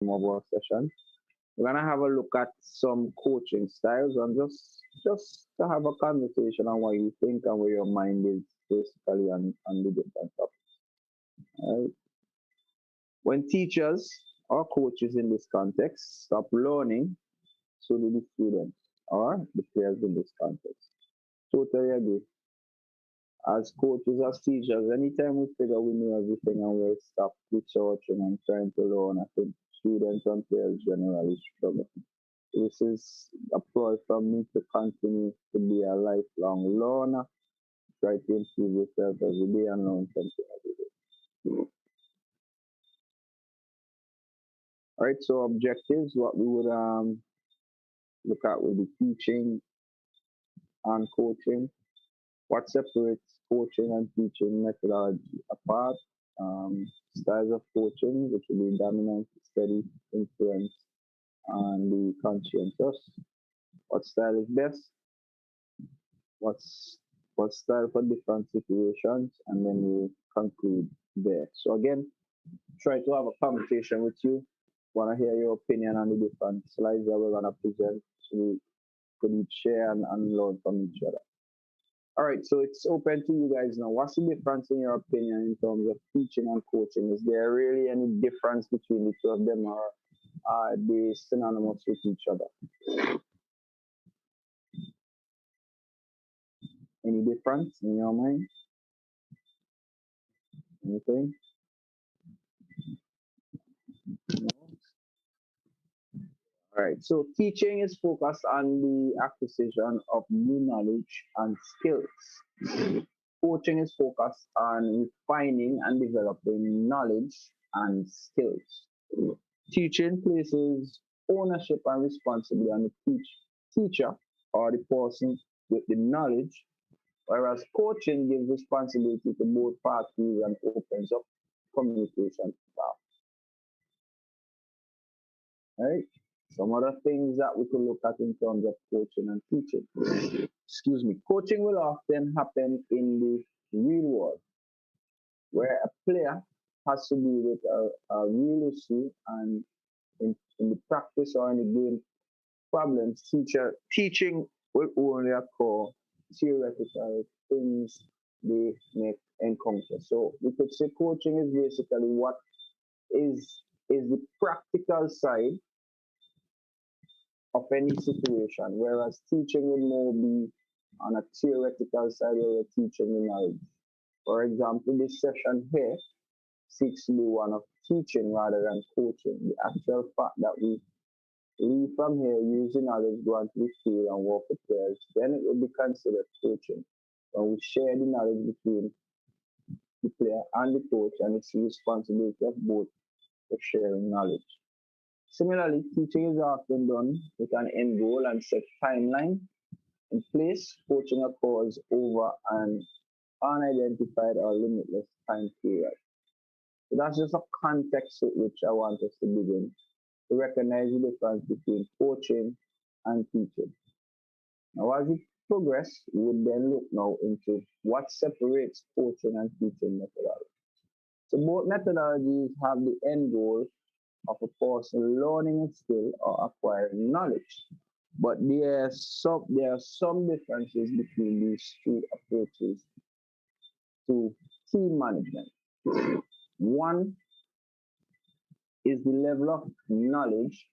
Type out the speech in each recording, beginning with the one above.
some of our sessions. We're gonna have a look at some coaching styles and just to have a conversation on what you think and where your mind is basically on the different topics. Right? When teachers or coaches in this context stop learning, so do the students or the players in this context. Totally agree. As coaches, as teachers, anytime we figure we know everything and we stop researching and trying to learn, I think students and players generally struggle. This is a ploy for me to continue to be a lifelong learner, try to improve yourself every day and learn something every day. All right, so objectives, what we would look at would be teaching and coaching. What separates coaching and teaching methodology apart? Um, Styles of coaching, which will be dominant, steady, influence, and the conscientious. What style is best? What's what style for different situations? And then we conclude there. So again, try to have a conversation with you. Want to hear your opinion on the different slides that we're gonna present, so we could each share and learn from each other. All right, so it's open to you guys now. What's the difference in your opinion in terms of teaching and coaching? Is there really any difference between the two of them, or are they synonymous with each other? Any difference in your mind? Anything? No? All right, so teaching is focused on the acquisition of new knowledge and skills. Coaching is focused on refining and developing knowledge and skills. Teaching places ownership and responsibility on the teacher or the person with the knowledge, whereas coaching gives responsibility to both parties and opens up communication path. Right? Some other things that we could look at in terms of coaching and teaching. Excuse me. Coaching will often happen in the real world, where a player has to deal with a real issue, and in the practice or in the game problems, teaching will only occur theoretical things they may encounter. So we could say coaching is basically what is the practical side of any situation, whereas teaching will more be on a theoretical side where we're teaching the knowledge. For example, this session here seeks to be one of teaching rather than coaching. The actual fact that we leave from here using knowledge, go onto the field and work with players, then it will be considered coaching. When we share the knowledge between the player and the coach, and it's the responsibility of both for sharing knowledge. Similarly, teaching is often done with an end goal and set timeline in place. Coaching occurs over an unidentified or limitless time period. So that's just a context with which I want us to begin to recognize the difference between coaching and teaching. Now, as we progress, we will then look now into what separates coaching and teaching methodology. So both methodologies have the end goal of a person learning a skill or acquiring knowledge. But there are some differences between these two approaches to team management. One is the level of knowledge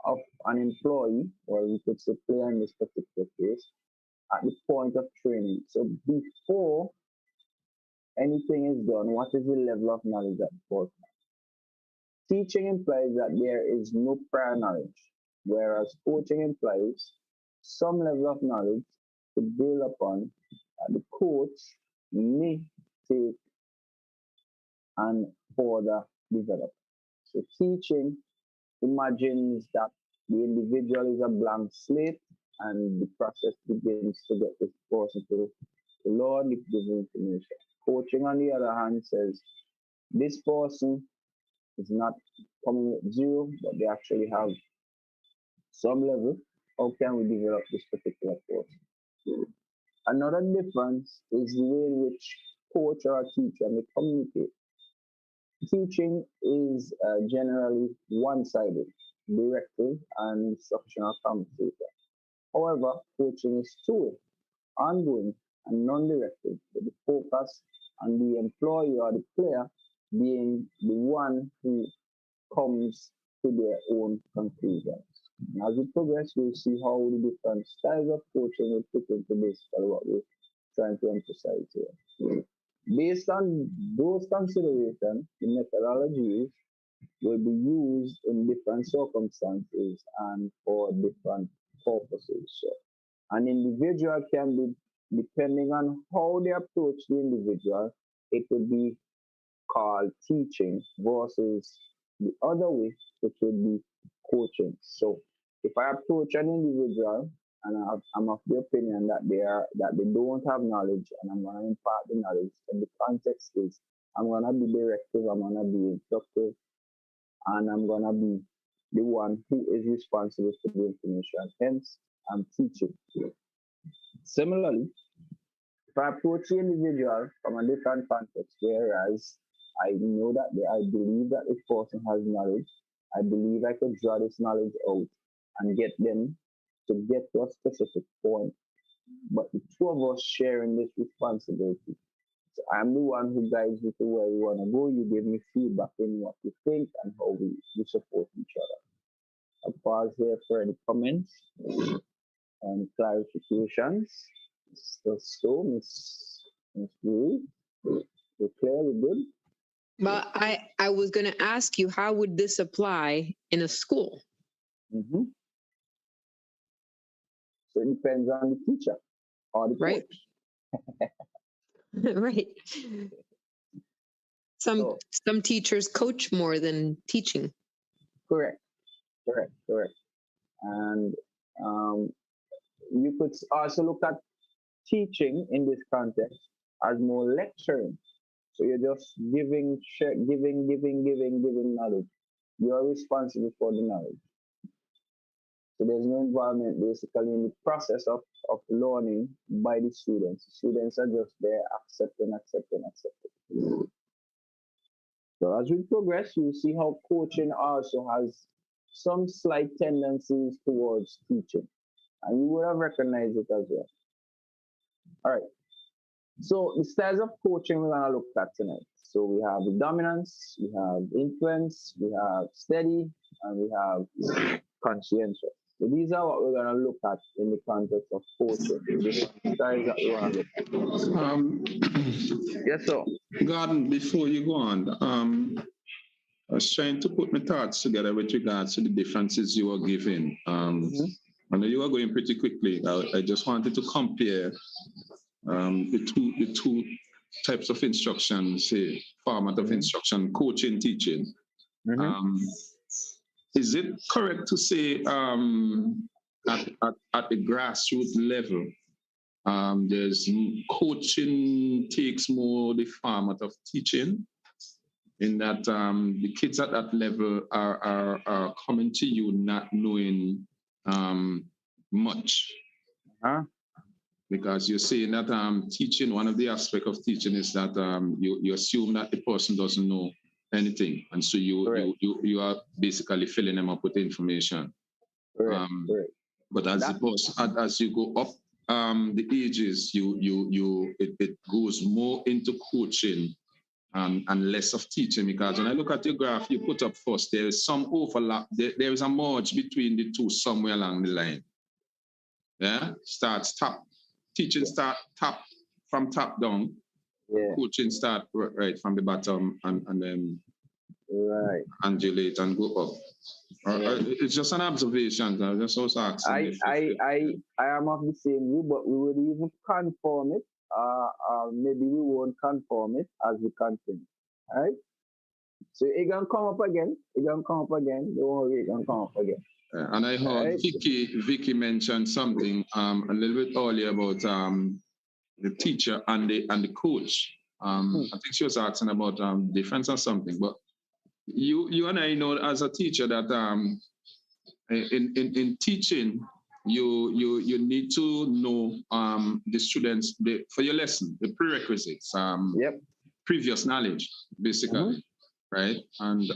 of an employee, or we could say player in this particular case, at the point of training. So before anything is done, what is the level of knowledge at the point? Teaching implies that there is no prior knowledge, whereas coaching implies some level of knowledge to build upon that the coach may take and further develop. So teaching imagines that the individual is a blank slate and the process begins to get this person to learn the given information. Coaching, on the other hand, says this person is not coming with zero, but they actually have some level. How can we develop this particular person? Another difference is the way in which coach or a teacher may communicate. teaching is generally one-sided, directive and instructional communication. However, coaching is two-way, ongoing, and non-directive, with the focus on the employee or the player being the one who comes to their own conclusions. And as we progress, we'll see how the different styles of coaching will fit into basically what we're trying to emphasize here. Based on those considerations, the methodologies will be used in different circumstances and for different purposes. So an individual can be, depending on how they approach the individual, it would be called teaching versus the other way, which would be coaching. So if I approach an individual and I'm of the opinion that they don't have knowledge and I'm gonna impart the knowledge, then the context is I'm gonna be directive, I'm gonna be instructive, and I'm gonna be the one who is responsible for the information. Hence, I'm teaching. Similarly, if I approach the individual from a different context, whereas I know that I believe that this person has knowledge, I believe I could draw this knowledge out and get them to get to a specific point. But the two of us sharing this responsibility. So I'm the one who guides you to where you want to go. You give me feedback in what you think and how we support each other. I'll pause here for any comments and clarifications. So Miss Louise, we're clear, we're good? But I was going to ask you, how would this apply in a school? Mm-hmm. So it depends on the teacher or the right. coach. Right. Some teachers coach more than teaching. Correct. And you could also look at teaching in this context as more lecturing. So you're just giving knowledge. You're responsible for the knowledge. So there's no involvement basically in the process of learning by the students. The students are just there accepting. So as we progress, you'll see how coaching also has some slight tendencies towards teaching. And you would have recognized it as well. All right. So the styles of coaching we're going to look at tonight. So we have the dominance, we have influence, we have steady, and we have conscientious. So these are what we're going to look at in the context of coaching. The styles that we want to look at. Yes, sir. Gordon, before you go on, I was trying to put my thoughts together with regards to the differences you were giving. I know you were going pretty quickly. I just wanted to compare the two types of instruction, say format of instruction, coaching, teaching. Is it correct to say at the grassroots level, there's coaching takes more the format of teaching, in that the kids at that level are coming to you not knowing much? Because you're saying that teaching, one of the aspects of teaching is that you assume that the person doesn't know anything, and so you are basically filling them up with information. But as you go up the ages, it goes more into coaching and less of teaching. Because when I look at your graph you put up first, there is some overlap. There is a merge between the two somewhere along the line. Yeah, starts top. Teaching start top from top down. Coaching start right from the bottom and then undulate and go up. It's just an observation. I just also asking. I am of the same view, but we would even confirm it. Maybe we won't confirm it as we continue. All right. So it gonna come up again. Don't worry, it gonna come up again. And I heard Vicky mentioned something a little bit earlier about the teacher and the coach. I think she was asking about difference or something. But you and I know as a teacher that in teaching you need to know the students for your lesson, the prerequisites, previous knowledge basically. right? And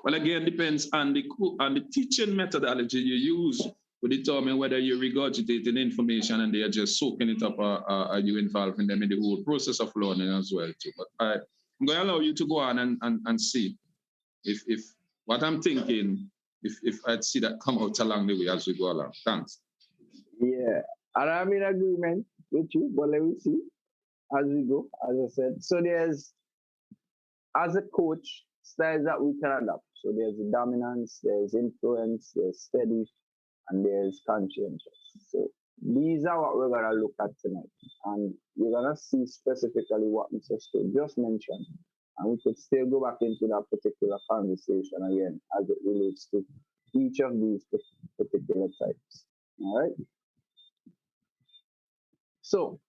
well, again, depends on the teaching methodology you use to determine whether you're regurgitating information and they are just soaking it up, or are you involving them in the whole process of learning as well too. But I'm going to allow you to go on and see if what I'm thinking, if I'd see that come out along the way as we go along. Thanks. Yeah, and I'm in agreement with you, but let me see as we go, as I said. So there's, as a coach, styles that we can adapt. So there's the dominance, there's influence, there's steady, and there's conscientious. So these are what we're gonna look at tonight, and you're gonna see specifically what Mr. Stowe just mentioned, and we could still go back into that particular conversation again as it relates to each of these particular types. All right. So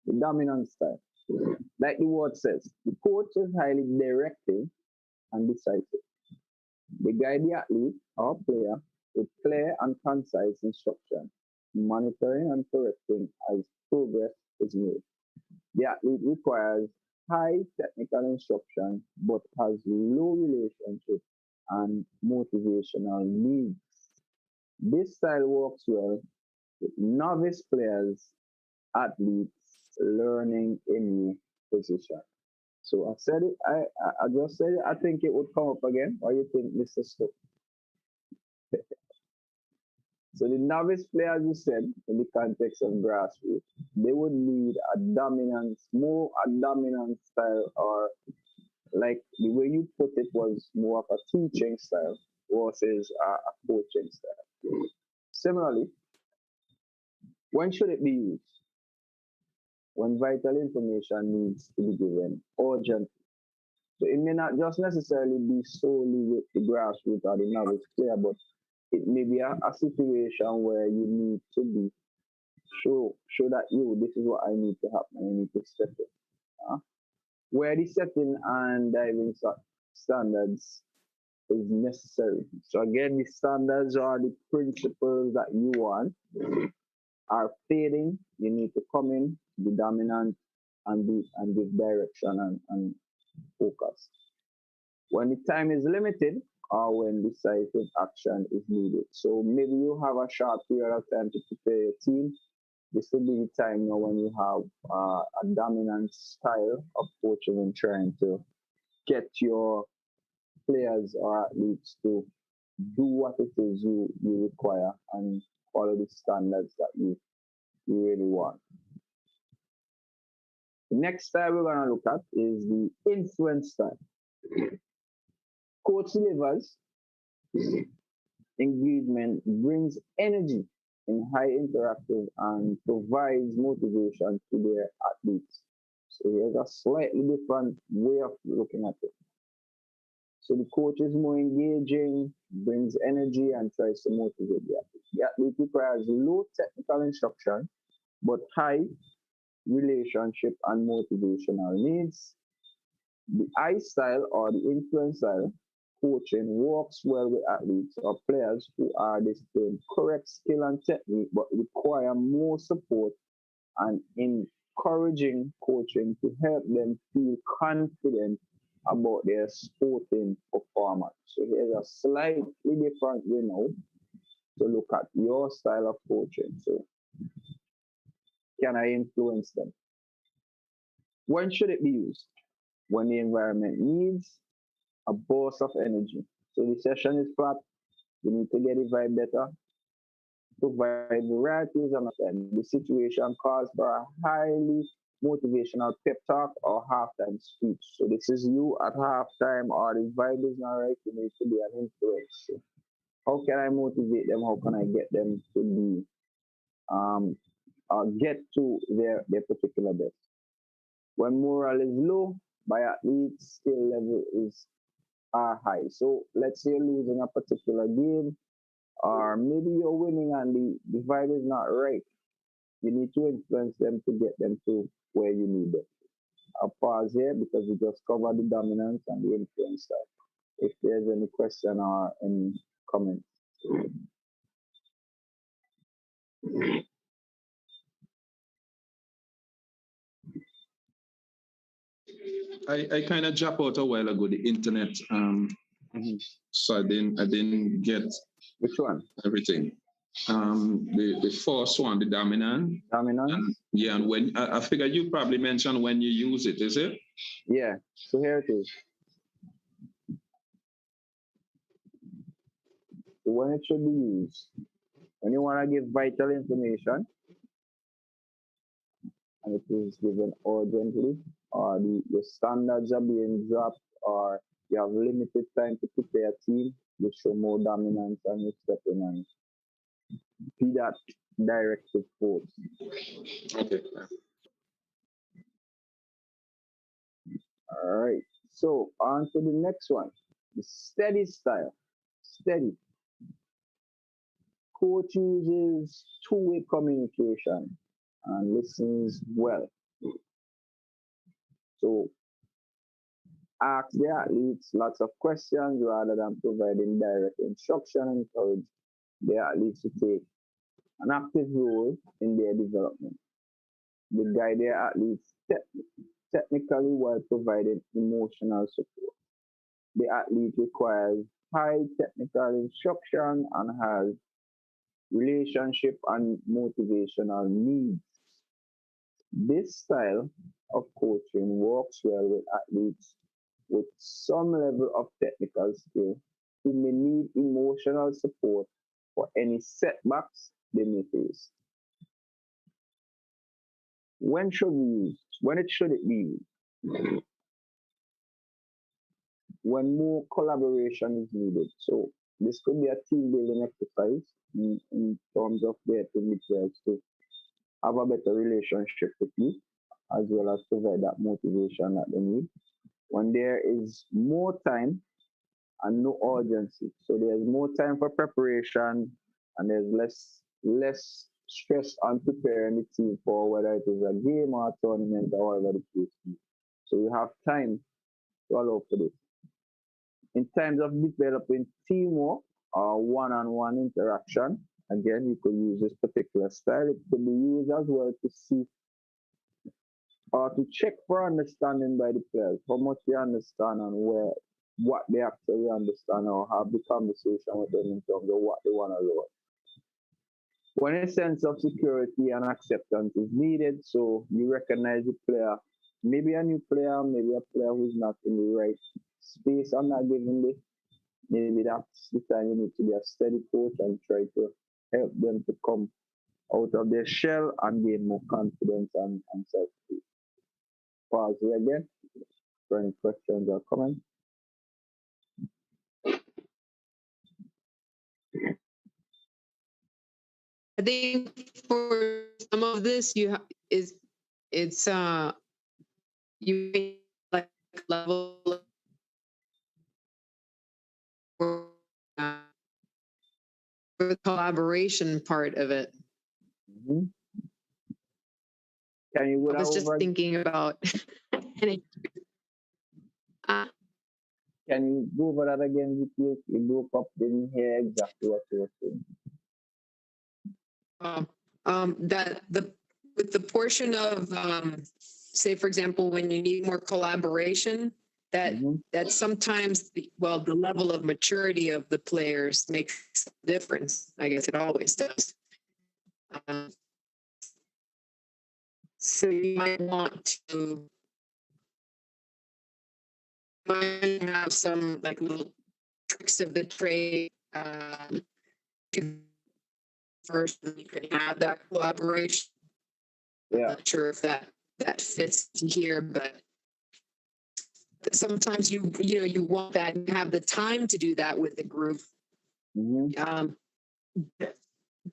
the dominant style, like the word says, the coach is highly directive and decisive. They guide the athlete or player with clear and concise instruction, monitoring and correcting as progress is made. The athlete requires high technical instruction but has low relationship and motivational needs. This style works well with novice players, athletes learning a new position. So I said it, I just said it, I think it would come up again. What do you think, Mr. Stowe? So the novice player, as you said, in the context of grassroots, they would need a dominant, more a dominant style, or like the way you put it was more of a teaching style versus a coaching style. Similarly, when should it be used? When vital information needs to be given urgently. So it may not just necessarily be solely with the grassroots or the novice player, but it may be a situation where you need to be show that you this is what I need to happen. I need to step in. Where the setting and diving standards is necessary. So again, the standards are the principles that you want are fading. You need to come in, be dominant, and give direction and focus. When the time is limited or when decisive action is needed. So maybe you have a short period of time to prepare your team. This will be the time now when you have a dominant style of coaching and trying to get your players or athletes to do what it is you require and follow the standards that you really want. The next style we're going to look at is the influence style. Coach delivers engagement, brings energy in high interactive and provides motivation to their athletes. So here's a slightly different way of looking at it. So the coach is more engaging, brings energy, and tries to motivate the athlete. The athlete requires low technical instruction, but high relationship and motivational needs. The I style or the influence style coaching works well with athletes or players who are displaying correct skill and technique but require more support and encouraging coaching to help them feel confident about their sporting performance. So here's a slightly different way now to look at your style of coaching. So can I influence them? When should it be used? When the environment needs a burst of energy. So the session is flat, you need to get the vibe better, provide varieties of and the situation calls for a highly motivational pep talk or halftime speech. So this is you at halftime or the vibe is not right, you need to be an influence. So how can I motivate them? How can I get them to be get to their particular best? When morale is low, by athletes, skill level is are high. So let's say you're losing a particular game, or maybe you're winning and the vibe is not right. You need to influence them to get them to where you need them. I'll pause here because we just covered the dominance and the influence side. If there's any question or any comment. I kind of dropped out a while ago, the internet. So I didn't get Which one? everything. The first one, the dominant. Dominance? Yeah, and when I figure you probably mentioned when you use it, is it? Yeah. So here it is. So when it should be used, when you want to give vital information and it is given urgently, or the standards are being dropped, or you have limited time to prepare a team, you show more dominance and you step in and be that directive force. Okay. All right. So on to the next one. The steady style. Steady. Coach uses two-way communication and listens well. So ask the athletes lots of questions rather than providing direct instruction and encourage the athletes to take an active role in their development. They guide their athletes technically while providing emotional support. The athlete requires high technical instruction and has relationship and motivational needs. This style of coaching works well with athletes with some level of technical skill who may need emotional support for any setbacks they may face. When should we use? Should it be used? When more collaboration is needed. So this could be a team building exercise in terms of getting the players to have a better relationship with you, as well as provide that motivation that they need. When there is more time and no urgency, so there's more time for preparation and there's less stress on preparing the team for whether it is a game or a tournament or whatever the case is. So you have time to allow for this. In terms of developing teamwork or one-on-one interaction, again, you could use this particular style. It could be used as well to see or to check for understanding by the players, how much they understand and what they actually understand, or have the conversation with them in terms of what they want to learn. When a sense of security and acceptance is needed, so you recognize the player, maybe a new player, maybe a player who's not in the right space and not giving this, maybe that's the time you need to be a steady coach and try to help them to come out of their shell and gain more confidence and self-esteem. Pause here again for any questions or comments. I think for some of this, it's you like level for the collaboration part of it. Mm-hmm. Can you go I was just over? thinking about. Can you go over that again with you? You broke up, didn't hear exactly what you were saying. That with the portion of say, for example, when you need more collaboration, that sometimes the level of maturity of the players makes a difference. I guess it always does. So you might want to have some like little tricks of the trade to first you can have that collaboration. Yeah. I'm not sure if that fits here, but sometimes you want that and have the time to do that with the group.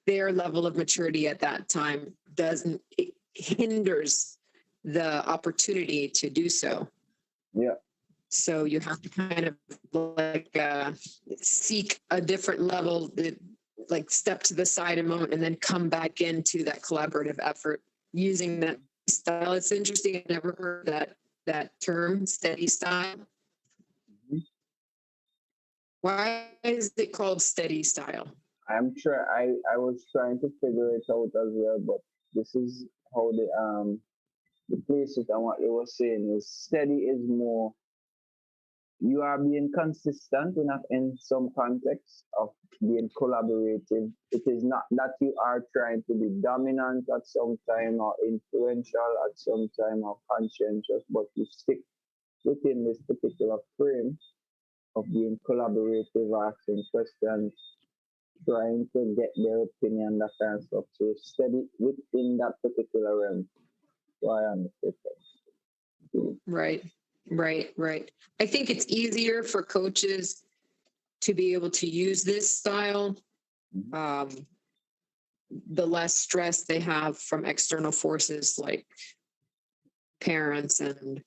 Their level of maturity at that time it hinders the opportunity to do so. Yeah. So you have to kind of like seek a different level, like step to the side a moment and then come back into that collaborative effort using that style. It's interesting. I've never heard that term, steady style. Why is it called steady style? I'm sure I was trying to figure it out as well, but this is how the places and what they were saying is steady is more you are being consistent in some context of being collaborative. It is not that you are trying to be dominant at some time or influential at some time or conscientious, but you stick within this particular frame of being collaborative, asking questions, trying to get their opinion, that kind of stuff. So steady within that particular realm. So I understand. Right, right, right. I think it's easier for coaches to be able to use this style. The less stress they have from external forces like parents and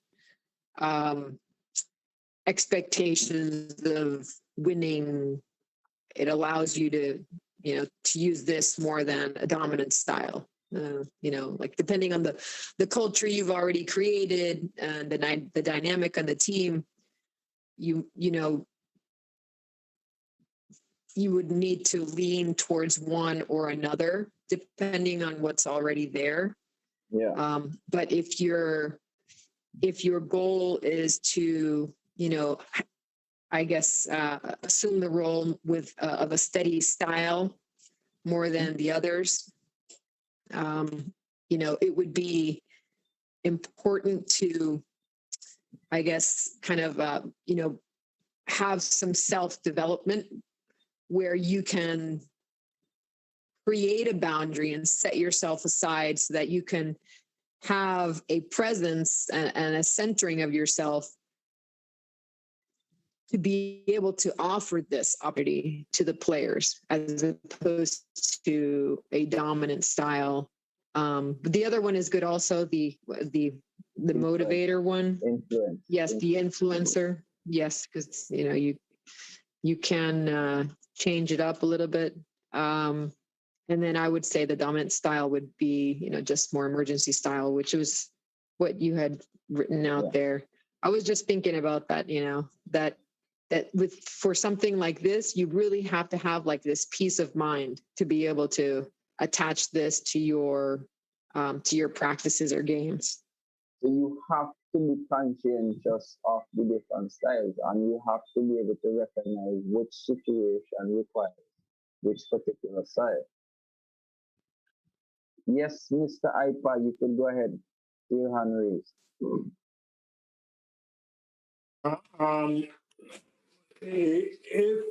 expectations of winning. It allows you to, to use this more than a dominant style. Like depending on the culture you've already created and the dynamic on the team, you would need to lean towards one or another depending on what's already there. Yeah. But if your goal is to, I guess, assume the role of a steady style more than the others, it would be important to, I guess, kind of, have some self-development where you can create a boundary and set yourself aside so that you can have a presence and a centering of yourself to be able to offer this opportunity to the players as opposed to a dominant style. But the other one is good also, the motivator one. Influence. Yes, the influencer. Yes, because you can change it up a little bit. And then I would say the dominant style would be, just more emergency style, which was what you had written out there. I was just thinking about that, that for something like this, you really have to have like this peace of mind to be able to attach this to your practices or games. So you have to be conscientious of the different styles, and you have to be able to recognize which situation requires which particular style. Yes, Mr. Ipa, you can go ahead. Your hand raised. If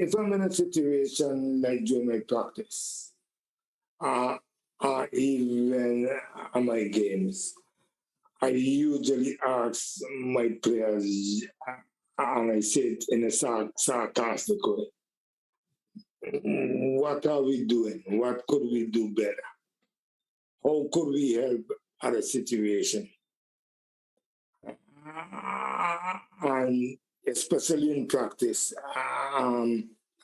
if I'm in a situation like during my practice, or even on my games, I usually ask my players, and I say it in a sarcastic way, what are we doing? What could we do better? How could we help other situation? And especially in practice,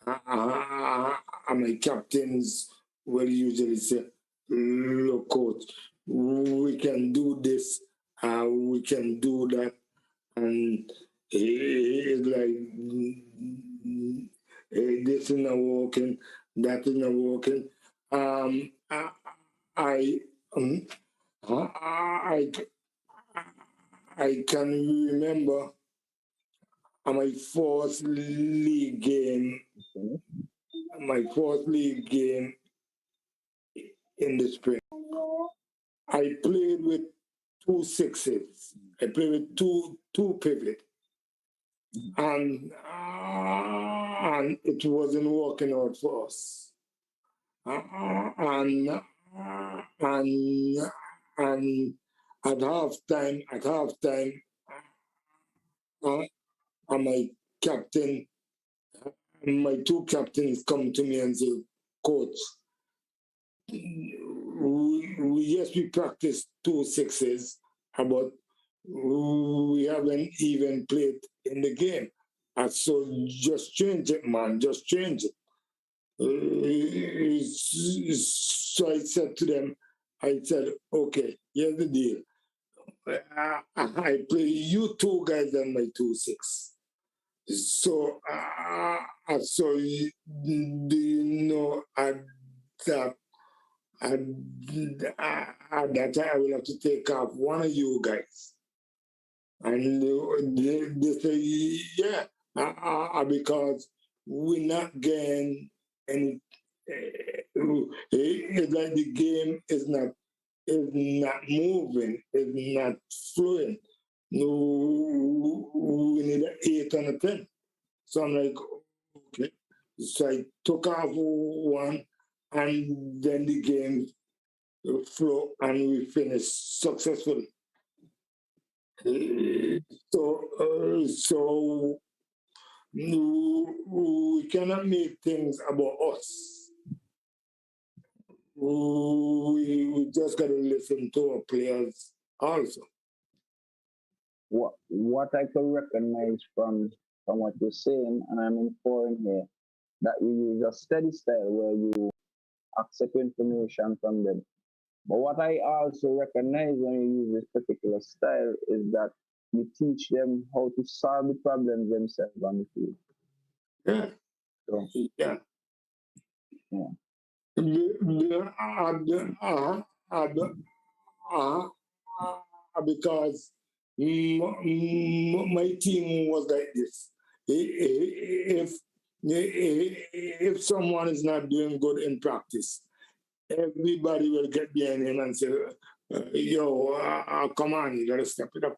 my captains will usually say, look, coach, we can do this, we can do that. And it's like, this is not working, that is not working. I can remember my fourth league game, in the spring. I played with 2 6s. I played with two pivot, and it wasn't working out for us. And at halftime, and my two captains come to me and say, Coach, we practiced 2 6s, but we haven't even played in the game. And so just change it, man, just change it. So I said to them, okay, here's the deal. I play you two guys on my 2 6. So, do you know that at that time, I will have to take off one of you guys. And they say, yeah, because we're not getting any. It's like the game is not moving, is not flowing. No, we need an 8 and a 10. So I'm like, okay. So I took off one, and then the game flow, and we finished successfully. So we cannot make things about us. We just got to listen to our players also. What I could recognize from what you're saying, and I'm inferring here, that you use a steady style where you accept information from them. But what I also recognize when you use this particular style is that you teach them how to solve the problems themselves on the field. Yeah. So, Yeah. yeah. Because my team was like this. If someone is not doing good in practice, everybody will get behind him and say, yo, come on, you gotta step it up.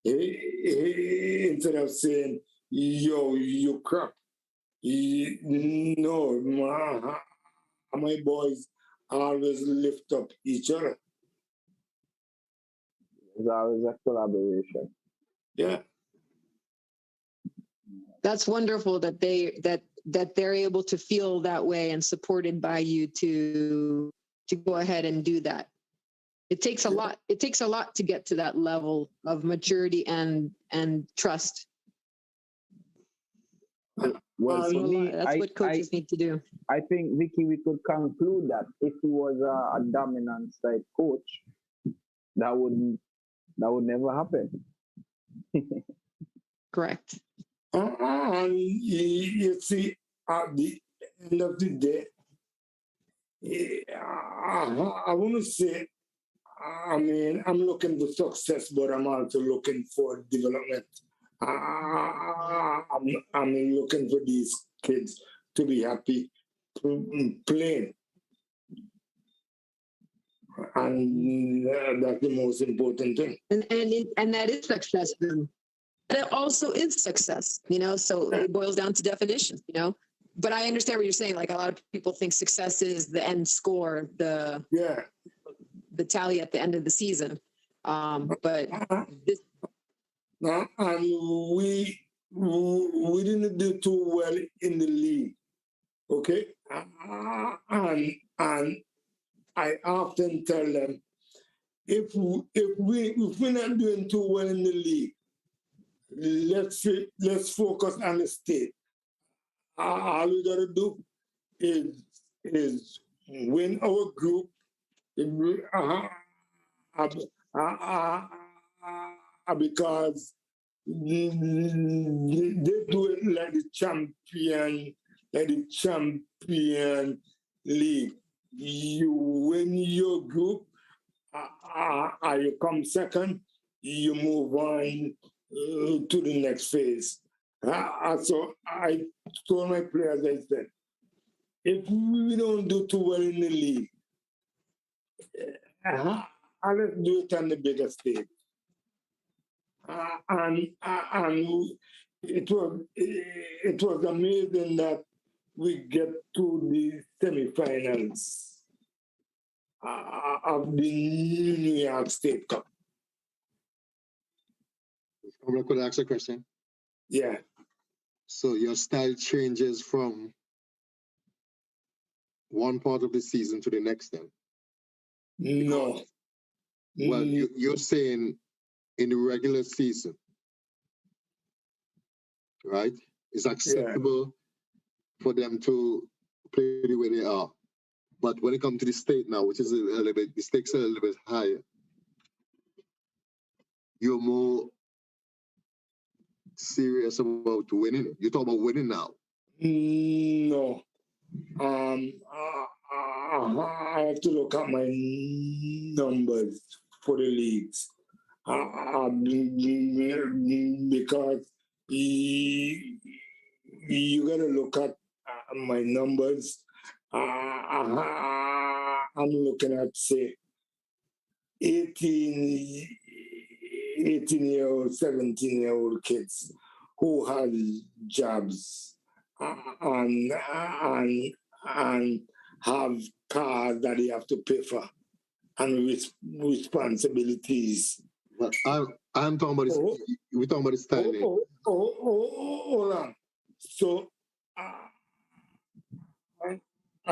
Instead of saying, yo, you crap. No, my boys always lift up each other. It's always a collaboration. Yeah. That's wonderful that they're able to feel that way and supported by you to go ahead and do that. It takes a lot. It takes a lot to get to that level of maturity and trust. Well, for me, that's what coaches need to do. I think, Vicky, we could conclude that if he was a dominant type coach, that would never happen. Correct. And you see, at the end of the day, I want to say, I mean, I'm looking for success, but I'm also looking for development. I'm looking for these kids to be happy playing. And that's the most important thing. And that is success. That also is success, so it boils down to definition, But I understand what you're saying. Like, a lot of people think success is the end score, the tally at the end of the season. But and we didn't do too well in the league, okay? And I often tell them, if we're not doing too well in the league, let's focus on the state. All we gotta do is win our group. Because they do it like the champion league. You win your group, you come second, you move on to the next phase. So I told my players, I said, if we don't do too well in the league, let's do it on the bigger stage. And it was amazing that we get to the semifinals of the New York State Cup. I could ask a question. Yeah. So your style changes from one part of the season to the next then? No. Well, you're saying in the regular season, right? It's acceptable for them to play the way they are. But when it comes to the state now, which is a little bit, the stakes are a little bit higher, you're more serious about winning. You talk about winning now. No. I have to look at my numbers for the leagues. Because you got to look at my numbers. I'm looking at, say, 18-year-old, 17-year-old kids who had jobs and have cars that they have to pay for and responsibilities. But I'm talking about this. We're talking about the style. Hold on. So,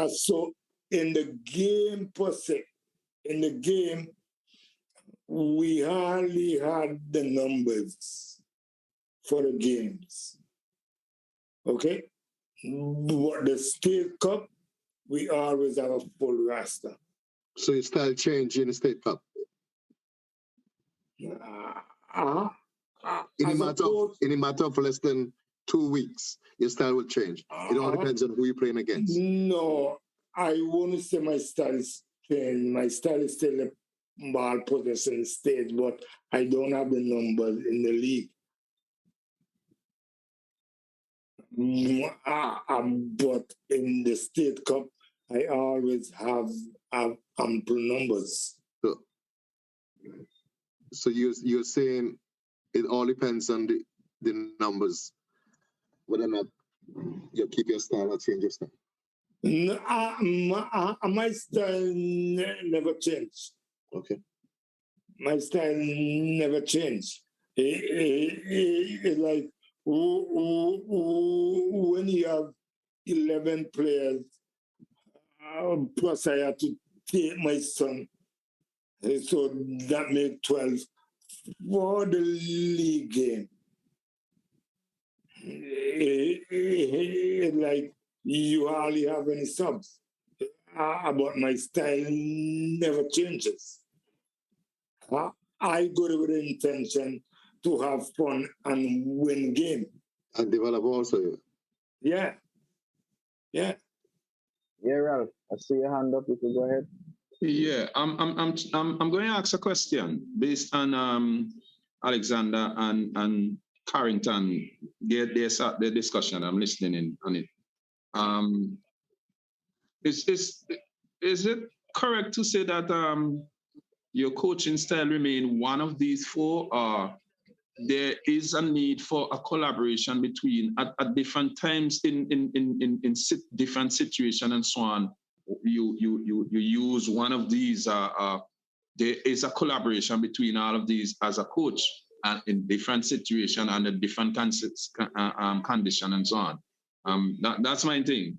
so in the game per se, in the game, we hardly had the numbers for the games. Okay? But the State Cup, we always have a full roster. So your style changed in the State Cup? In a matter of less than 2 weeks, your style will change. It all depends on who you're playing against. No, I won't say my style is changed. My style is still a ball possession stage, but I don't have the numbers in the league. But in the State Cup, I always have ample numbers. So you're saying it all depends on the numbers, whether or not you keep your style or change your style? No, my style never changed. Okay. My style never changed. It's like when you have 11 players, plus I had to take my son, so that makes 12 for the league game. It's like you hardly have any subs. But my style never changes. I go there with the intention to have fun and win game. And develop also. Yeah. Yeah, Ralph, I see your hand up. You can go ahead. Yeah, I'm going to ask a question based on Alexander and Carrington. Their discussion. I'm listening in on it. Is it correct to say that your coaching style remain one of these four, or there is a need for a collaboration between at different times in different situations and so on? You use one of these. There is a collaboration between all of these as a coach and in different situations and in different conditions and so on. That's my thing.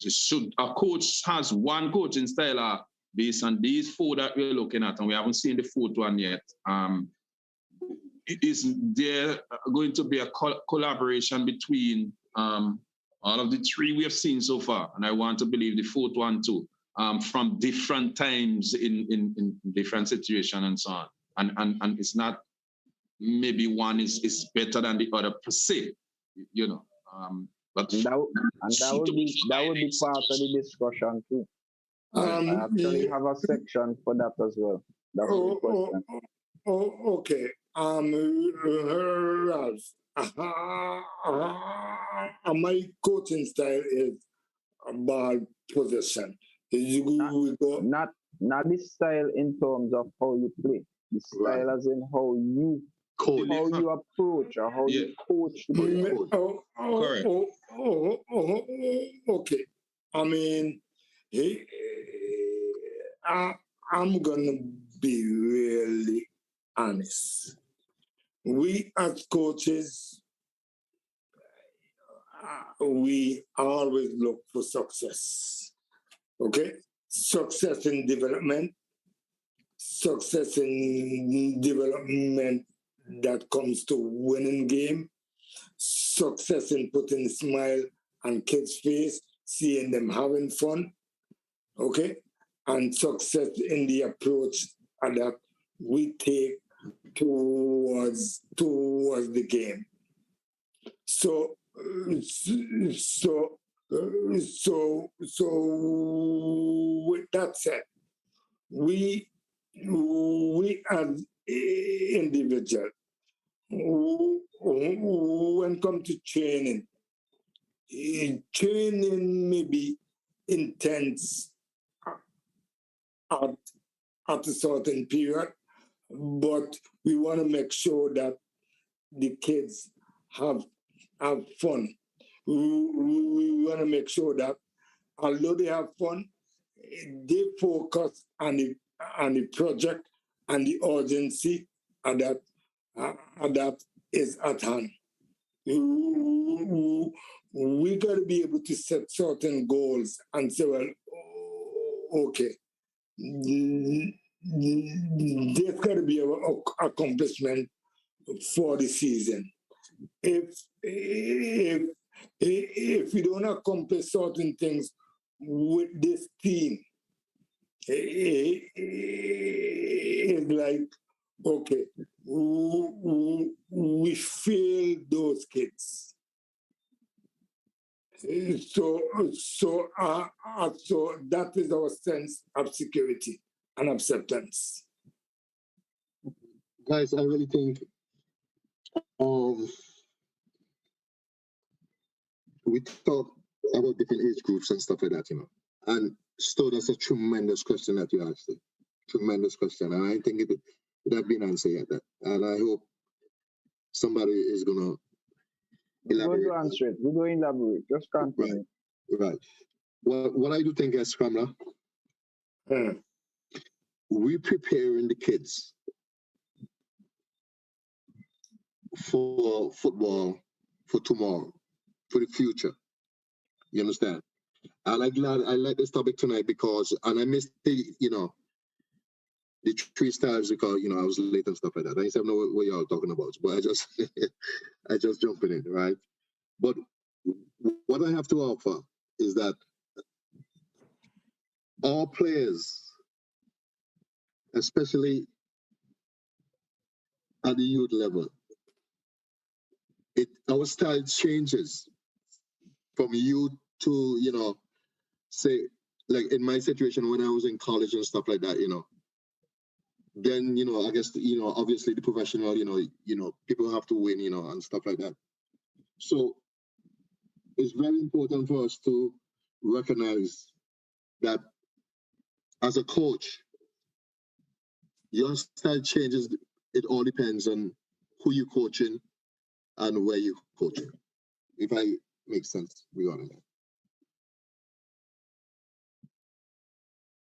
Should a coach has one coaching style based on these four that we're looking at, and we haven't seen the fourth one yet. Is there going to be a collaboration between all of the three we have seen so far? And I want to believe the fourth one too, from different times in different situations and so on. And it's not maybe one is better than the other per se, you know. But that would be part of the discussion too. I actually have a section for that as well. Okay. Ralph, my coaching style is ball possession. Not the style in terms of how you play. The style as in how you coach, how you approach, or how you coach. Correct. Okay. I mean, I'm gonna be really honest. We as coaches, we always look for success. Okay? Success in development that comes to winning game, success in putting a smile on kids' face, seeing them having fun, okay? And success in the approach that we take towards the game. So So with that said, we as individuals, when come to training, training may be intense at, at a certain period, but we want to make sure that the kids have fun. We want to make sure that although they have fun, they focus on the project and the urgency that that is at hand. We got to be able to set certain goals and say, well, okay, there's got to be an accomplishment for the season. If we don't accomplish certain things with this team, it's like, okay, we fail those kids. So that is our sense of security and acceptance. Guys, I really think we talk about different age groups and stuff like that, And so that's a tremendous question that you asked. Tremendous question. And I think it has been answered yet. And I hope somebody is going to elaborate. We're going to answer it. We're going to elaborate. Just continue. Right. What I do think as Scrambler, we preparing the kids for football for tomorrow, for the future. You understand? I like this topic tonight because, and I missed the 3 stars because I was late and stuff like that. I didn't know what y'all talking about, but I just I just jumping in, right? But what I have to offer is that all players, especially at the youth level, our style changes from youth to say, like in my situation when I was in college and stuff like that, then I guess obviously the professional, people have to win, and stuff like that. So it's very important for us to recognize that as a coach, your style changes. It all depends on who you're coaching and where you're coaching. If I make sense regarding that.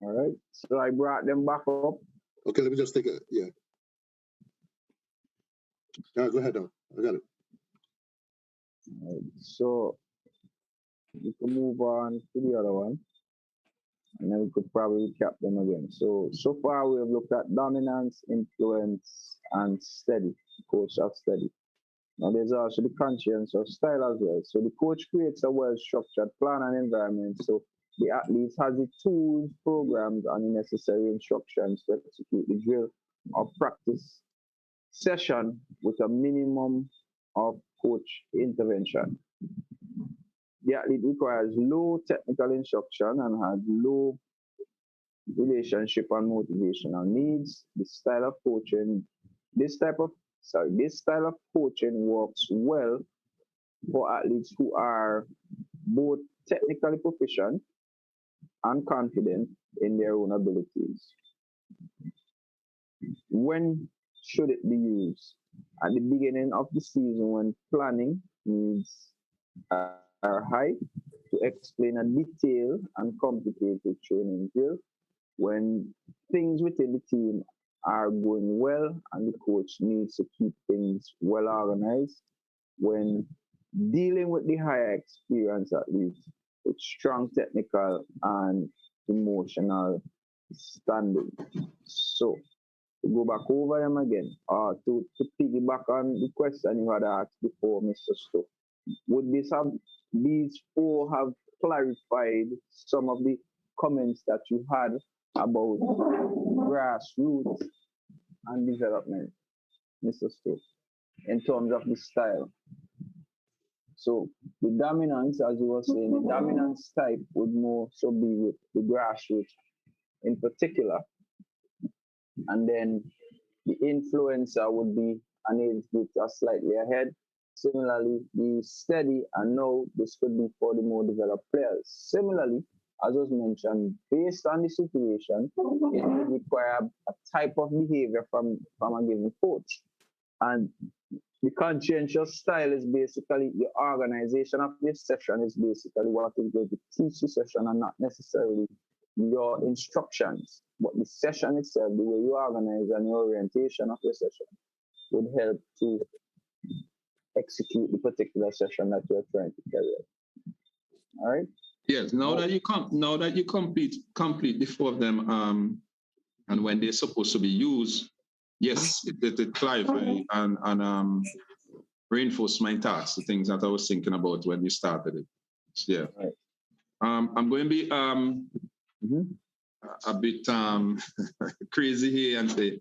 All right. So I brought them back up. Okay, let me just take a yeah. Go ahead now. I got it. Right. So we can move on to the other one. And then we could probably recap them again. So far we have looked at dominance, influence, and steady, coach of steady. Now there's also the conscience of style as well. So the coach creates a well-structured plan and environment. So the athletes has the tools, programs, and the necessary instructions to execute the drill or practice session with a minimum of coach intervention. The athlete requires low technical instruction and has low relationship and motivational needs. This style of coaching works well for athletes who are both technically proficient and confident in their own abilities. When should it be used? At the beginning of the season when planning needs are high to explain a detailed and complicated training drill, when things within the team are going well and the coach needs to keep things well organized, when dealing with the higher experience athletes with strong technical and emotional standing. So to go back over them again, to piggyback on the question you had asked before, Mr. Stowe, would these 4 have clarified some of the comments that you had about grassroots and development, Mr. Stowe, in terms of the style? So the dominance, as you were saying, the dominance type would more so be with the grassroots in particular. And then the influencer would be an age group that's slightly ahead. Similarly, the steady, and now this could be for the more developed players. Similarly, as was mentioned, based on the situation, it would require a type of behavior from a given coach. And the conscientious style is basically your organization of the session is basically what is going to teach the session and not necessarily your instructions. But the session itself, the way you organize and your orientation of your session would help to execute the particular session that you're trying to carry out. All right? Yes, now that you complete the four of them, and when they're supposed to be used, yes, it clarify and reinforce my thoughts, the things that I was thinking about when you started it. Yeah. Right. I'm going to be a bit crazy here and say,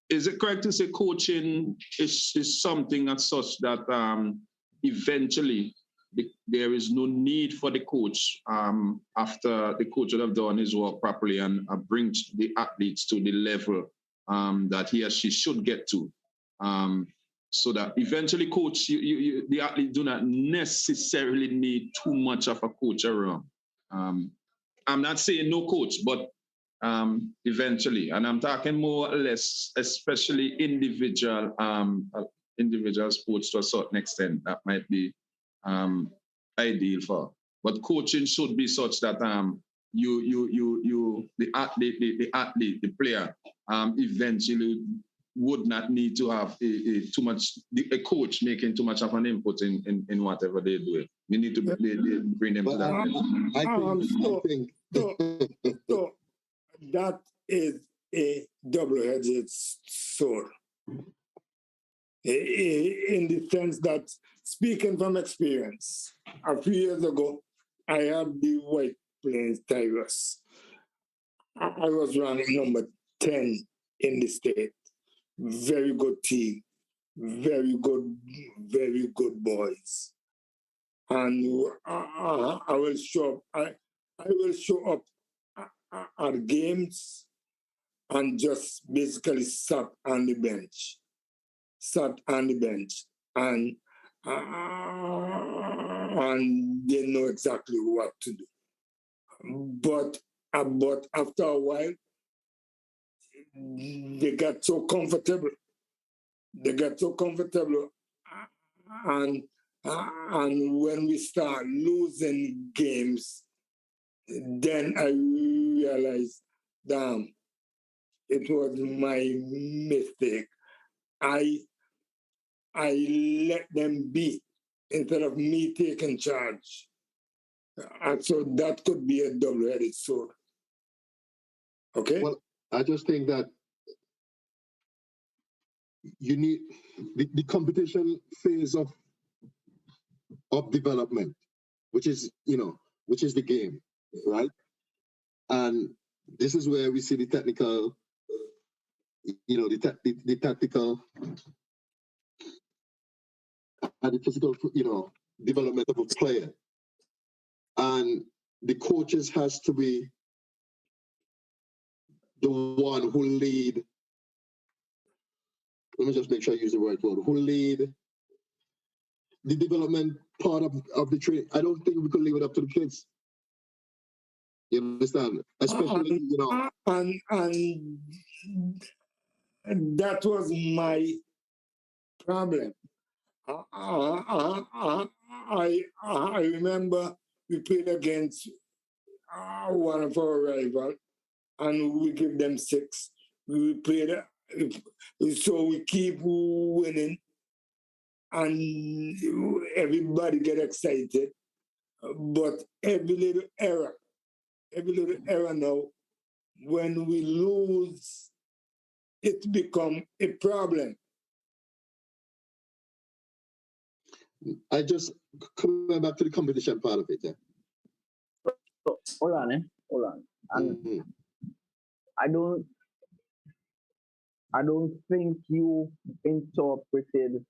is it correct to say coaching is something as such that eventually there is no need for the coach after the coach would have done his work properly and bring the athletes to the level that he or she should get to, so that eventually coach, the athletes do not necessarily need too much of a coach around. I'm not saying no coach, but eventually, and I'm talking more or less, especially individual sports to a certain extent, that might be ideal for. But coaching should be such that the athlete, the player, eventually would not need to have a coach making too much of an input in whatever they're doing. You need to bring them to that level. So that is a double-edged sword. In the sense that, speaking from experience, a few years ago, I had the White Plains Tigers. I was ranked number 10 in the state. Very good team, very good boys. And I will show up at games and just basically sat on the bench, and they know exactly what to do. But after a while, they got so comfortable. And when we start losing games, then I realized, damn, it was my mistake. I let them be instead of me taking charge. And so that could be a double-headed sword. Okay? Well, I just think that you need the competition phase of development, which is the game, right? And this is where we see the technical, the tactical and the physical, development of a player. And the coaches has to be the one who lead. Let me just make sure I use the right word. Who lead the development part of the training. I don't think we could leave it up to the kids. You understand? Especially, and that was my problem. I remember we played against one of our rivals, and we give them 6. We played, so we keep winning, and everybody get excited. But every little error now, when we lose, it become a problem. I just coming back to the competition part of it. Yeah. So hold on. And I don't think you interpreted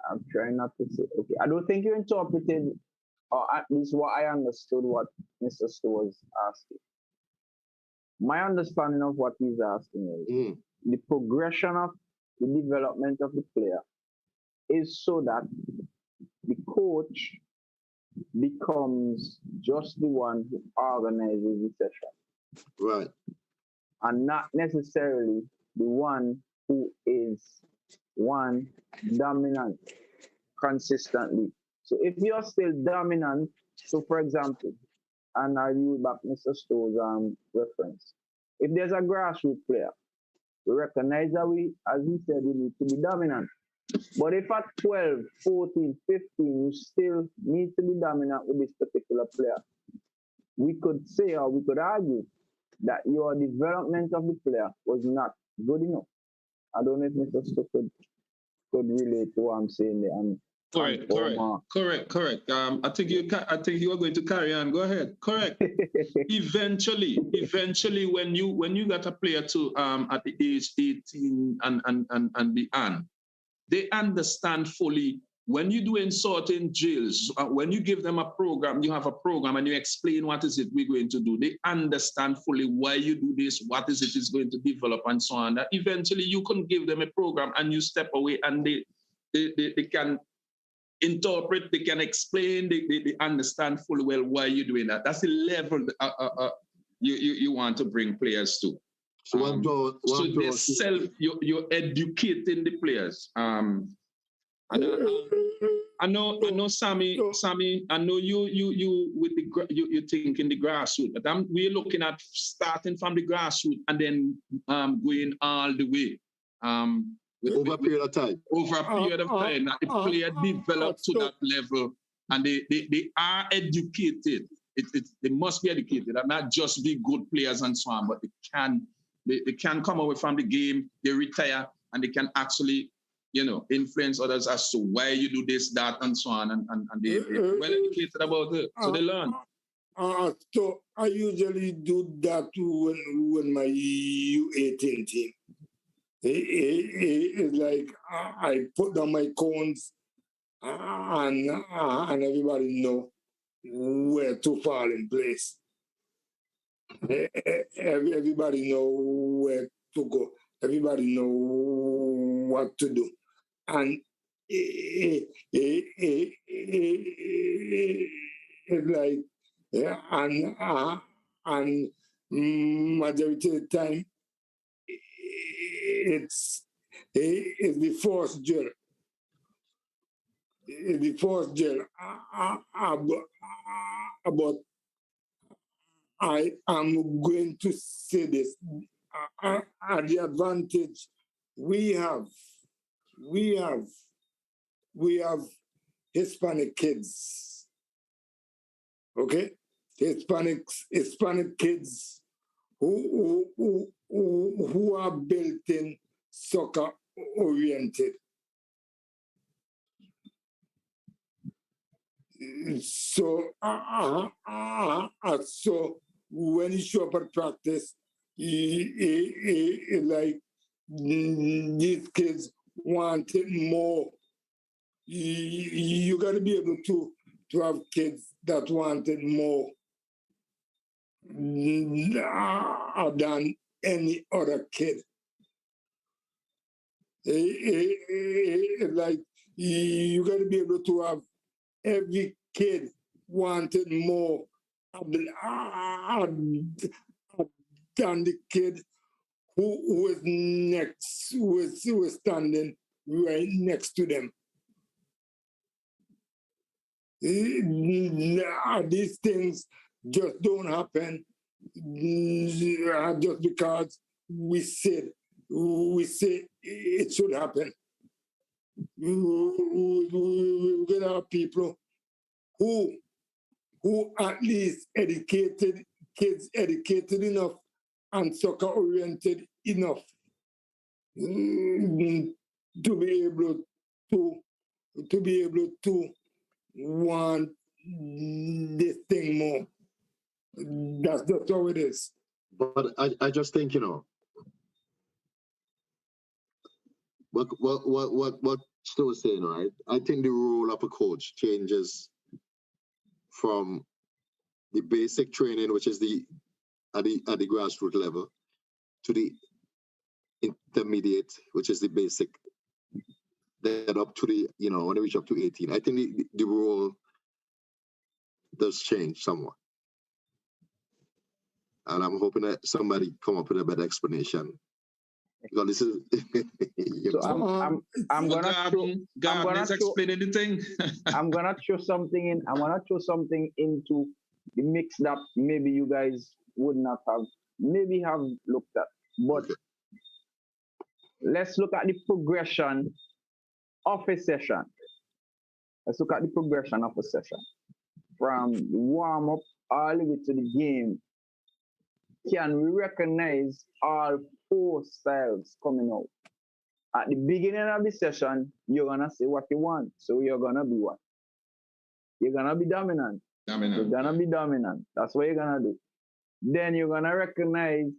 I'm trying not to say. Okay, I don't think you interpreted, or at least what I understood, what Mr. Stu was asking. My understanding of what he's asking is Mm. the progression of the development of the player is so that the coach becomes just the one who organizes the session Right. and not necessarily the one who is one dominant consistently. So if you're still dominant, so for example, and I use back Mr. Stowe's reference, if there's a grassroots player, we recognize that we, as he said, we need to be dominant. But if at 12, 14, 15, you still need to be dominant with this particular player, we could say or we could argue that your development of the player was not good enough. I don't know if Mr. Stowe could relate to what I'm saying there. Correct. I think you are going to carry on. Go ahead. Correct. Eventually, when you got a player to at the age 18 and beyond, they understand fully when you're doing certain drills, when you give them a program, you have a program and you explain what is it we're going to do. They understand fully why you do this, what is it is going to develop and so on. That eventually you can give them a program and you step away and they can interpret, they can explain, they understand fully well why you're doing that. That's the level you want to bring players to. So you're educating the players. I know, Sammy. I know you with you think in the grassroots, but we're looking at starting from the grassroots and then going all the way. Over a period of time. Over a period of time, that the player develop to that level, and they are educated. They must be educated and not just be good players and so on, but they can come away from the game, they retire, and they can actually, influence others as to why you do this, that, and so on, and they're well educated about it, so they learn. So I usually do that when my U18 team. It's like I put down my cones and everybody know where to fall in place. Everybody know where to go. Everybody know what to do. And it's like, yeah, and majority of the time, it's the forced jail. The forced jail. But I am going to say this. The advantage we have Hispanic kids. Okay? Hispanic kids who are built in soccer oriented. So so when you show up at practice, like these kids wanted more. You got to be able to have kids that wanted more than any other kid. Like you got to be able to have every kid wanted more than the kid who was next, who was standing right next to them. These things just don't happen just because we say it should happen. We're gonna have people who at least kids educated enough and soccer oriented enough to be able to want this thing more. That's how it is. But I just think, what Still saying, right? I think the role of a coach changes from the basic training, which is at the grassroots level, to the intermediate, which is the basic, then up to the, when they reach up to 18. I think the role does change somewhat. And I'm hoping that somebody come up with a better explanation. Because this is So I'm gonna explain anything. I'm gonna throw something in. I'm gonna throw something into the mix that maybe you guys would not have looked at. But let's look at the progression of a session. Let's look at the progression of a session. From the warm up all the way to the game. Can we recognize all 4 styles coming out? At the beginning of the session, you're gonna say what you want. So you're gonna be what? You're gonna be dominant. You're gonna be dominant. That's what you're gonna do. Then you're gonna recognize,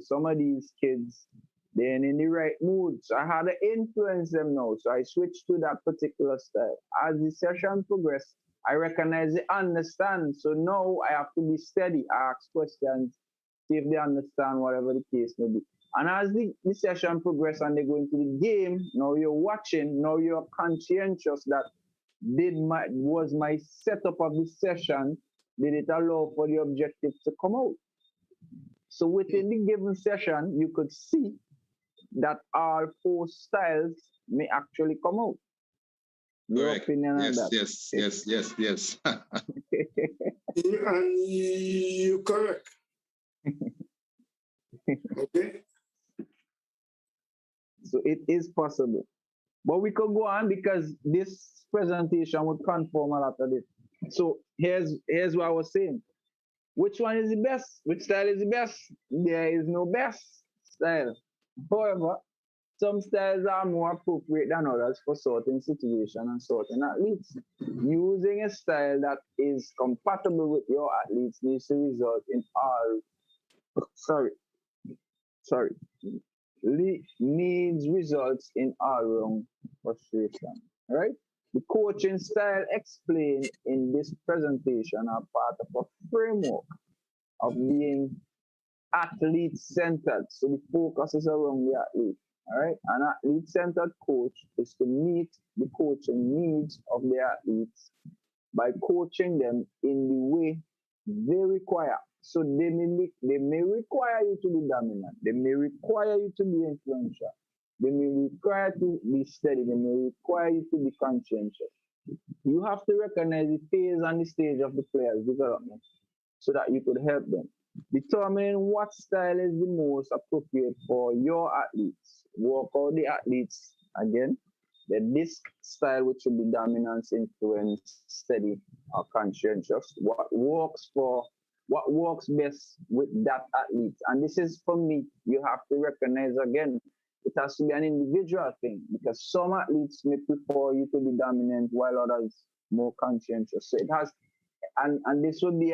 some of these kids, they're in the right mood. So I had to influence them now. So I switched to that particular style. As the session progressed, I recognize they understand. So now I have to be steady. I ask questions, see if they understand whatever the case may be. And as the session progresses and they go into the game, now you're watching, now you're conscientious that was my setup of the session, did it allow for the objective to come out? So within the given session, you could see that all 4 styles may actually come out. Your opinion on that? Yes. And you're correct. Okay. So it is possible. But we could go on because this presentation would confirm a lot of it. So here's what I was saying. Which one is the best? Which style is the best? There is no best style. However, some styles are more appropriate than others for certain situations and certain athletes. Using a style that is compatible with your athletes needs to result in needs results in all-round frustration, right? The coaching style explained in this presentation are part of a framework of being athlete-centered. So the focus is around the athlete, all right? An athlete-centered coach is to meet the coaching needs of the athletes by coaching them in the way they require. So they may require you to be dominant. They may require you to be influential. They may require to be steady. They may require you to be conscientious. You have to recognize the phase and the stage of the player's development so that you could help them. Determining what style is the most appropriate for your athletes. Work out the athletes again. Then this style, which will be dominance, influence, steady, or conscientious. What works best with that athlete. And this is for me, you have to recognize again, it has to be an individual thing because some athletes may prefer you to be dominant while others more conscientious. So it has, and this would be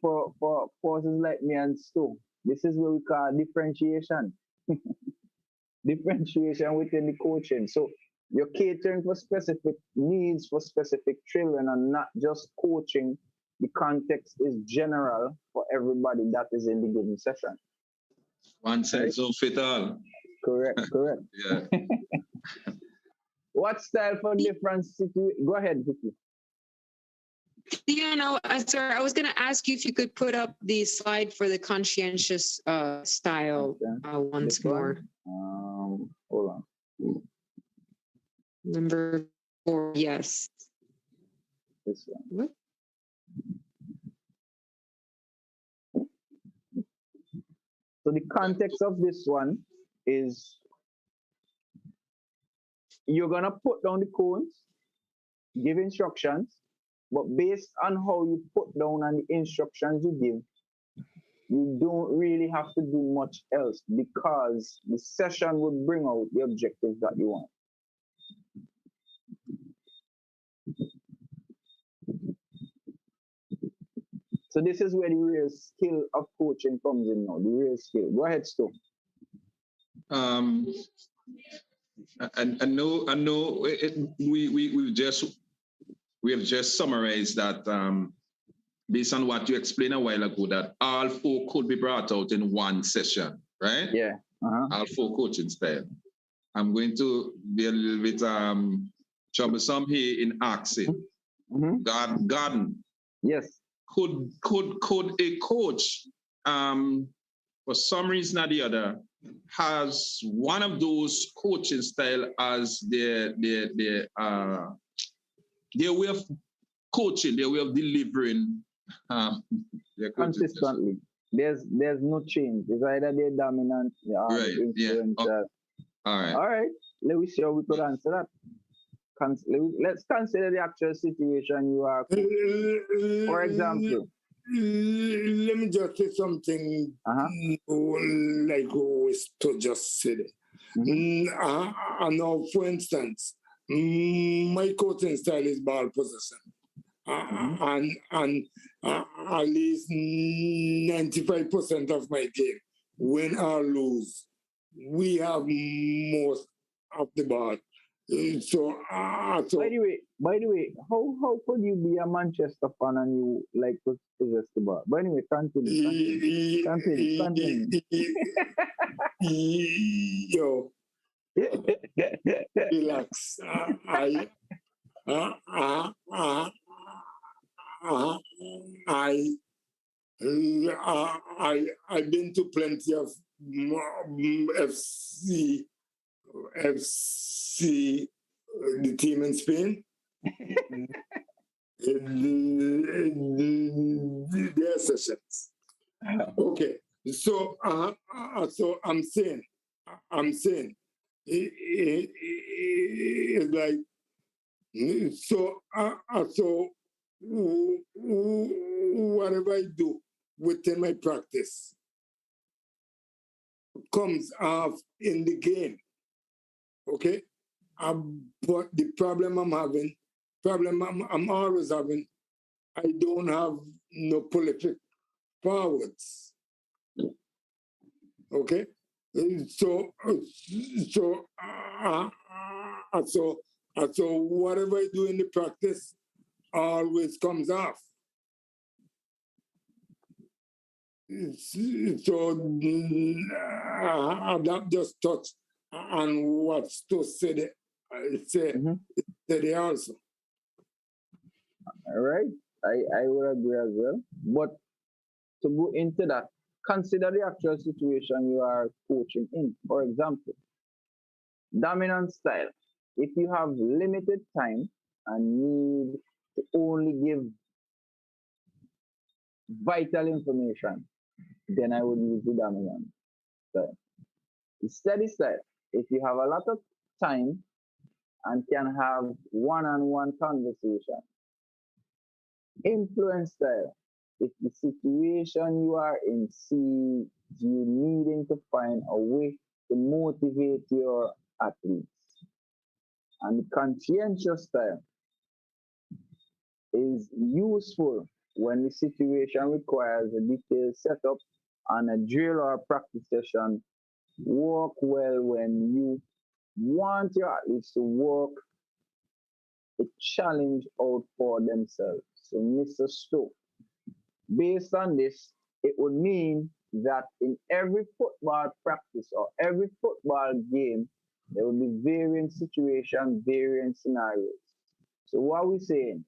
for courses like me and Stu. This is what we call differentiation. Differentiation within the coaching. So you're catering for specific needs for specific children and not just coaching. The context is general for everybody that is in the given session. One size don't fit all. Correct. Yeah. What style for different situations? Go ahead, Vicky. Sorry, I was going to ask you if you could put up the slide for the conscientious style once more. Hold on. Number 4, yes. This one. So the context of this one is you're going to put down the cones, give instructions, but based on how you put down and the instructions you give, you don't really have to do much else because the session would bring out the objectives that you want. So this is where the real skill of coaching comes in now, the real skill. Go ahead, Stu. I know. We have just summarized that based on what you explained a while ago, that all four could be brought out in one session, right? Yeah. All four coaching style. I'm going to be a little bit troublesome here in asking. Garden. Yes. Could a coach, for some reason or the other, has one of those coaching style as their way of coaching, their way of delivering their consistently? There's no change. It's either they're dominant or right. influencer. Yeah. All right. Let me see how we could answer that. Let's consider the actual situation you are. For example, let me just say something like to just say it. Now, for instance, my coaching style is ball possession. And at least 95% of my game, win or lose, we have most of the ball. So by the way, how could you be a Manchester fan and you like to possess the ball? But anyway, continue. Yo, relax. I've been to plenty of FC, the team in Spain. Their sessions. Okay, so so I'm saying, it's like so whatever I do within my practice comes off in the game. Okay, but the problem I'm always having, I don't have no prolific forwards. Okay, so whatever I do in the practice always comes off. So that just touch on what Stu said. Said also. All right, I would agree as well. But to go into that, consider the actual situation you are coaching in. For example, dominant style. If you have limited time and need to only give vital information, then I would use the dominant style. The steady style. If you have a lot of time and can have one-on-one conversation. Influence style. If the situation you are in sees you needing to find a way to motivate your athletes. And conscientious style is useful when the situation requires a detailed setup and a drill or practice session. Work well when you want your athletes to work a challenge out for themselves. So, Mr. Stoke, based on this, it would mean that in every football practice or every football game, there will be varying situations, varying scenarios. So what are we saying?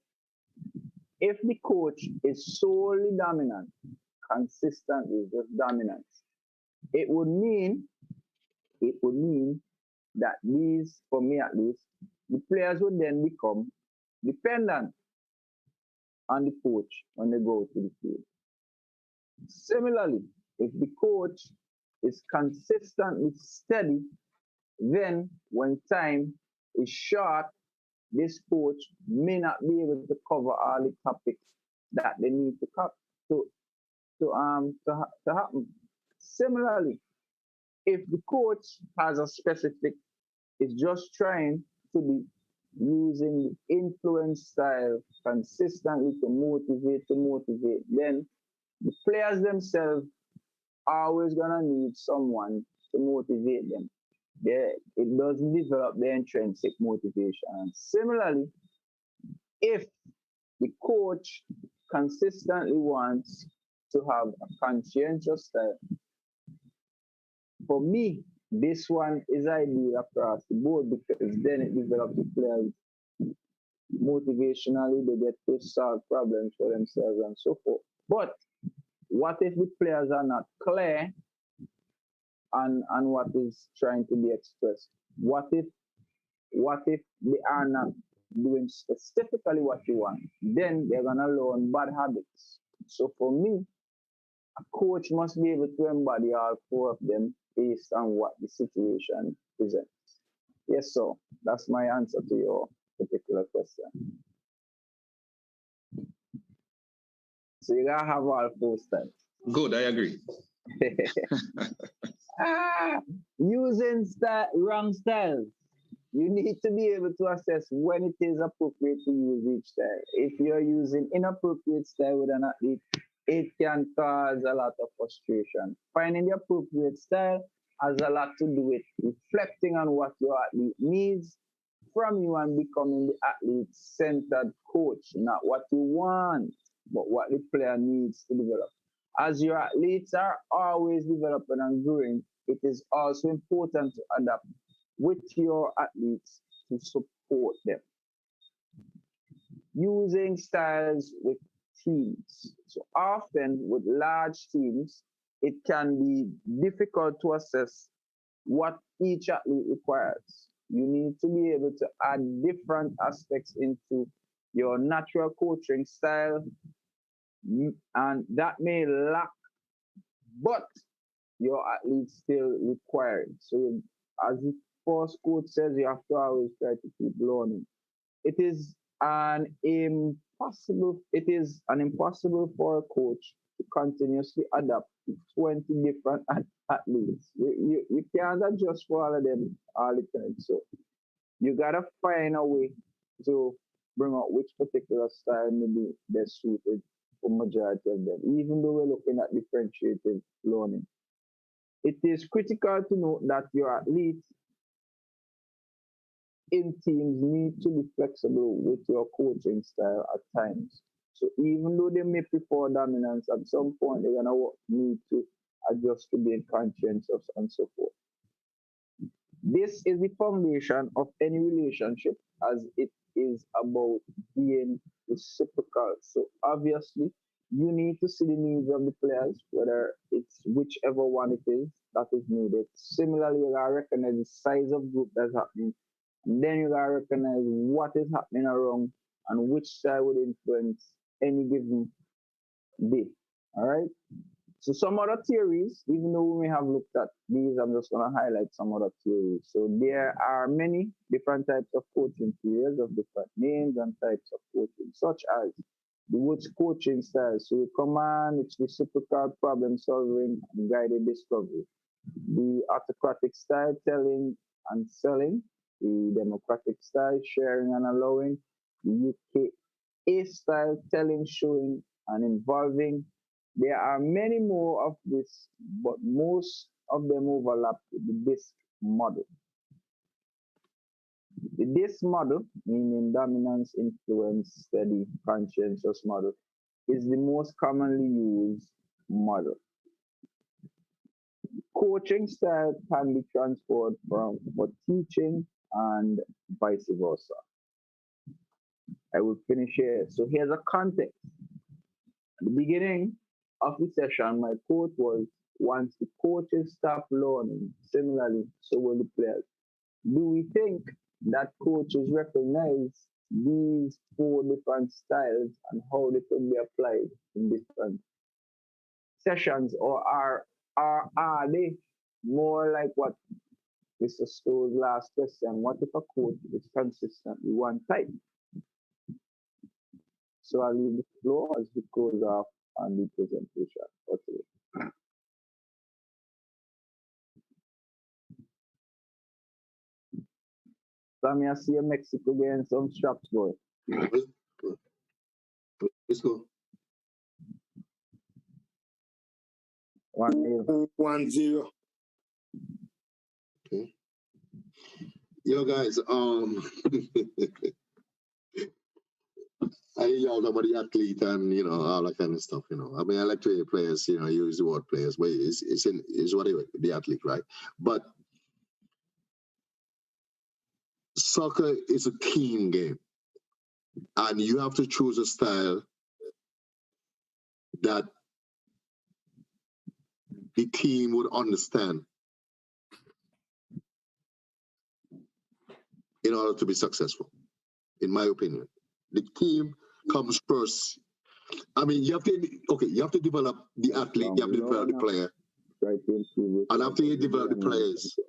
If the coach is solely dominant, consistently just dominance, it would mean that these, for me at least, the players would then become dependent on the coach when they go to the field. Similarly, if the coach is consistently steady, then when time is short, this coach may not be able to cover all the topics that they need to happen. Similarly, if the coach has a specific, is just trying to be using the influence style consistently to motivate, then the players themselves are always gonna need someone to motivate them. it doesn't develop the intrinsic motivation. And similarly, if the coach consistently wants to have a conscientious style, for me, this one is ideal across the board because then it develops the players motivationally, they get to solve problems for themselves and so forth. But what if the players are not clear on what is trying to be expressed? What if they are not doing specifically what you want? Then they're gonna learn bad habits. So for me, a coach must be able to embody all four of them based on what the situation presents. Yes, so that's my answer to your particular question. So you gotta have all four styles. Good, I agree. Using wrong styles. You need to be able to assess when it is appropriate to use each style. If you're using inappropriate style with an athlete, it can cause a lot of frustration. Finding the appropriate style has a lot to do with reflecting on what your athlete needs from you and becoming the athlete-centered coach, not what you want, but what the player needs to develop. As your athletes are always developing and growing, it is also important to adapt with your athletes to support them. Using styles with teams. So often with large teams, it can be difficult to assess what each athlete requires. You need to be able to add different aspects into your natural coaching style, and that may lack, but your athletes still require it. So, as the first coach says, you have to always try to keep learning. It is an impossible for a coach to continuously adapt to 20 different athletes. You can't adjust for all of them all the time. So you gotta find a way to bring out which particular style may be best suited for majority of them, even though we're looking at differentiated learning. It is critical to note that your athletes in teams need to be flexible with your coaching style at times. So even though they may prefer dominance, at some point they're gonna need to adjust to being conscientious and so forth. This is the foundation of any relationship as it is about being reciprocal. So obviously you need to see the needs of the players, whether it's whichever one it is that is needed. Similarly, you gotta recognize the size of group that's happening. And then you gotta recognize what is happening around and which side would influence any given day. All right. So some other theories, even though we may have looked at these, I'm just gonna highlight some other theories. So there are many different types of coaching theories of different names and types of coaching, such as the Woods coaching style. So command, it's reciprocal problem solving and guided discovery. The autocratic style, telling and selling. The democratic style, sharing and allowing. The UKA style, telling, showing and involving. There are many more of this, but most of them overlap with the DISC model. The DISC model, meaning dominance, influence, steady, conscientious model, is the most commonly used model. Coaching style can be transferred for teaching and vice versa. I will finish here. So here's a context. At the beginning of the session, my quote was, once the coaches stop learning, similarly, so will the players. Do we think that coaches recognize these four different styles and how they can be applied in different sessions, or are they more like what Mr. Stowe's last question? What if a coach is consistently one type? So I'll leave the floor as we close off on the presentation for today. Sammy, I see Mexico getting some shots, boy. Let's go. 1-0. 1-0. Okay. Yo, guys, I hear y'all talk about the athlete and all that kind of stuff. I mean, I like to hear players. Use the word players, but it's whatever the athlete, right? But soccer is a team game, and you have to choose a style that the team would understand in order to be successful. In my opinion, the team comes first. I mean, you have to develop the athlete, you have to develop the player, and after you develop the players,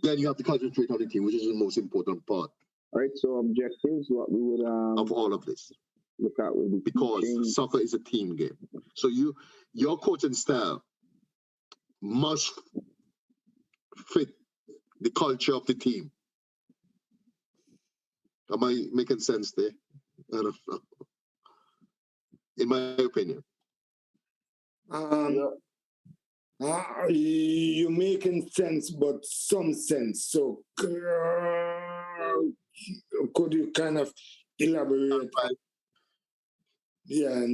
then you have to concentrate on the team, which is the most important part. All right, so objectives, what we would of all of this, look at would be because teaching. soccer is a team game. So your coaching style must fit the culture of the team. Am I making sense there? I don't know. In my opinion. You're making sense, but some sense. So could you kind of elaborate? Yeah.